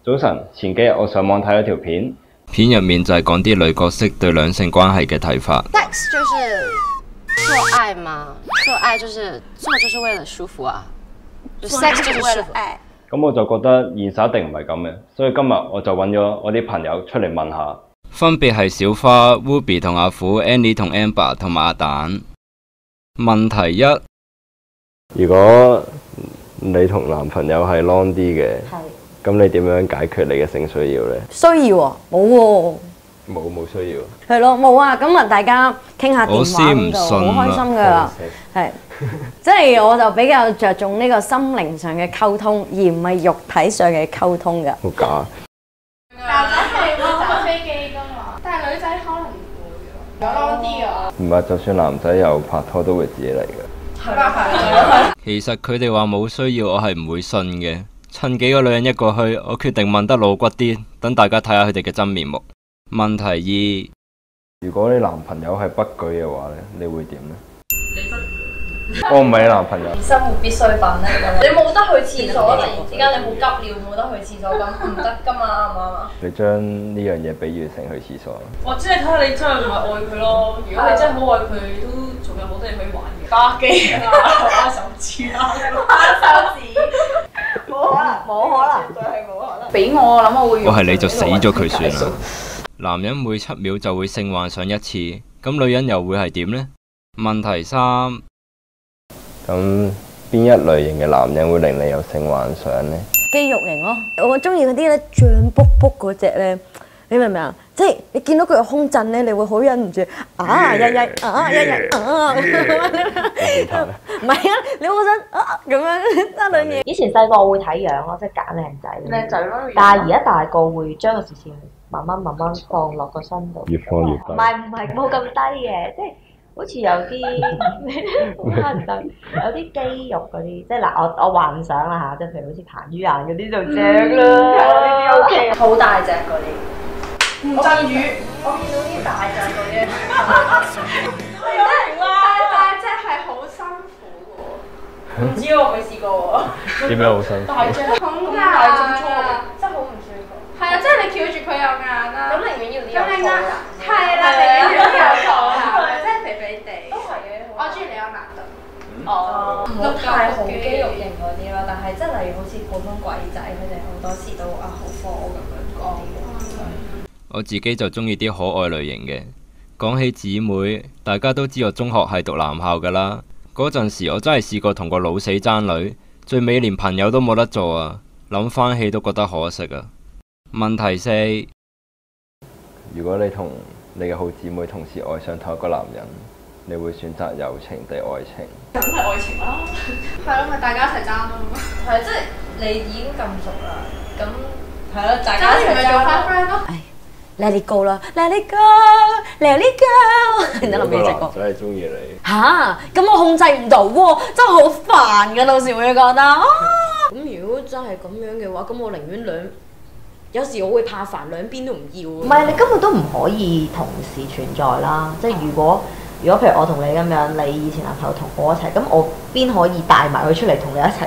早晨，前幾日我上網睇咗條片，片入面就係講啲女角色對兩性關係嘅睇法。Sex 就是做愛嘛，做愛就是為了舒服啊，就 sex 就是為了愛。咁我就覺得現實一定唔係咁嘅，所以今日我就揾咗我啲朋友出嚟問下。分別係小花、Ruby 同阿虎、Annie 同 Amber 同埋阿蛋。問題一：如果你同男朋友係 long 啲嘅，咁你點樣解決你嘅性需要呢？需要啊，冇喎。冇需要。係咯，冇啊！咁啊，大家傾下電話咁就好開心噶啦。係，即係我就比較着重呢個心靈上嘅溝通，而唔係肉體上嘅溝通㗎。好假。男仔係會打飛機㗎嘛，但係女仔可能唔會喎，有 long 啲啊。唔係，就算男仔有拍拖都會自己嚟嘅。係。其實佢哋話冇需要，我係唔會信嘅。趁幾個女人一個去，我決定問得露骨啲，等大家睇下佢哋嘅真面目。問題二：如果你男朋友係不舉嘅話咧，你會點呢？我唔係你男朋友。生活必需品咧，你冇得去廁所，突然之間你好急尿冇得去廁所，咁唔得噶嘛，啱唔啱啊？你將呢樣嘢比喻成去廁所。或者你睇下你真係唔係愛佢咯，如果你真係好愛佢，都仲有好多嘢可以玩嘅，打機啊，玩手指啊，玩手指，冇可能，絕對係冇可能。俾我諗，我會。我係你就死咗佢算啦。男人每7秒就會性幻想一次，咁女人又會係點呢？問題三：咁邊一類型嘅男人會令你有性幻想呢？肌肉型咯，我中意嗰啲咧脹卜卜嗰隻咧，你明唔明啊？即係你見到佢個胸震咧，你會好忍唔住唔係啊，你好想咁樣得兩嘢。以前細個我會睇樣咯，即係揀靚仔。靚仔咯。但係而家大個會將個視線慢慢放落個身度。越放越低。唔係冇咁低嘅，即係好似有啲好唔得，有啲肌肉嗰啲，即係嗱我幻想啦嚇，即係譬如好似彭于晏嗰啲就正啦，呢啲 OK。好大隻嗰啲。吳鎮宇，我見到啲大隻嗰啲。大隻係好辛苦喎。唔知我未試過喎。點樣好辛苦？大隻咁大咁粗，真係好唔舒服。係啊，即係你翹住佢有眼啦。咁寧願要啲有肚腩。係啦，寧願要啲有肚腩，即係肥肥地。都係嘅。我中意李安納度。哦，唔好太好肌肉型嗰啲咯，但係即係例如好似普通鬼仔，佢哋好多時都好科咁樣嗰啲。我自己就中意啲可愛類型嘅。講起姊妹，大家都知我中學係讀男校噶啦。嗰陣時我真係試過同個老死爭女，最尾連朋友都冇得做啊！諗翻起都覺得可惜啊。問題四：如果你同你嘅好姊妹同時愛上同一個男人，你會選擇友情定愛情？梗係愛情啦，係咯，咪大家一齊爭咯。係即係你已經咁熟啦，咁係咯，大家一齊爭咪做翻爭。 friend 咯。Let it go 啦，Let it go，Let it go。你諗唔諗呢隻歌？真係中意你。嚇，咁我控制唔到喎，真係好煩㗎，到時會覺得啊。咁如果真係咁樣嘅話，咁我寧願有時我會怕煩，兩邊都唔要。唔係你根本都唔可以同時存在啦，即係如果譬如我同你咁樣，你以前男朋友同我一齊，咁我邊可以帶埋佢出嚟同你一齊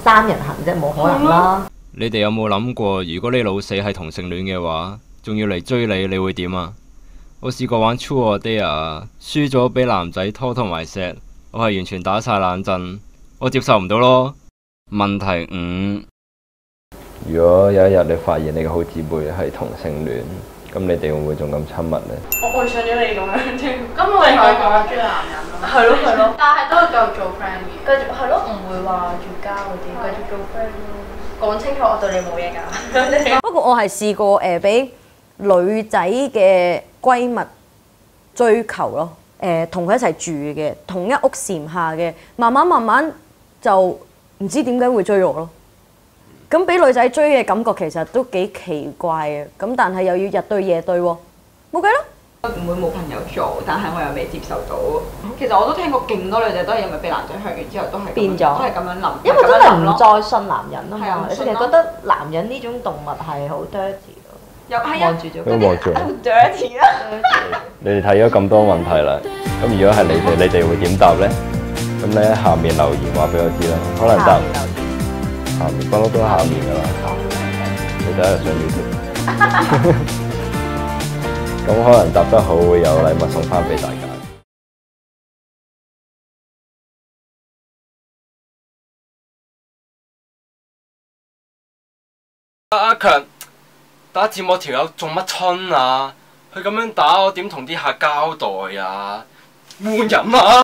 三人行啫？冇可能啦。你哋有冇諗過，如果你老死係同性戀嘅話，仲要嚟追你，你會點啊？我試過玩 True or Dare，輸咗俾男仔拖同埋錫，我係完全打晒冷震，我接受唔到咯。問題五：如果有一日你發現你嘅好姊妹係同性戀，咁你哋會唔會仲咁親密呢？我愛上咗你咁樣添，咁我係講中意男人咯。係咯，但係都係繼續做 friend 嘅。繼續係咯，唔會話絕交嗰啲，繼續做 friend 咯。講清楚，我對你冇嘢㗎。不過我係試過俾女仔嘅閨蜜追求咯，同佢一齊住嘅，同一屋檐下嘅，慢慢就唔知點解會追我咯。咁俾女仔追嘅感覺其實都幾奇怪嘅，咁但係又要日對夜對喎，冇計咯。唔會冇朋友做，但係我又未接受到。其實我都聽過勁多女仔都係因為被男仔向完之後都係變咗，都係咁樣諗，因為真係唔再信男人啊係啊嘛，你成日覺得男人呢種動物係好 dirty 咯，又係啊，望住咗都望住。好 dirty 啊！你哋睇咗咁多問題啦，咁如果係你哋會點答呢？咁你喺下面留言話俾我知啦，可能答下面不嬲都係下面㗎啦。你第一日上 YouTube，咁可能答得好會有禮物送翻俾大家。阿強，打字幕條友做乜春啊？佢咁樣打我點同啲客交代啊？換人啊！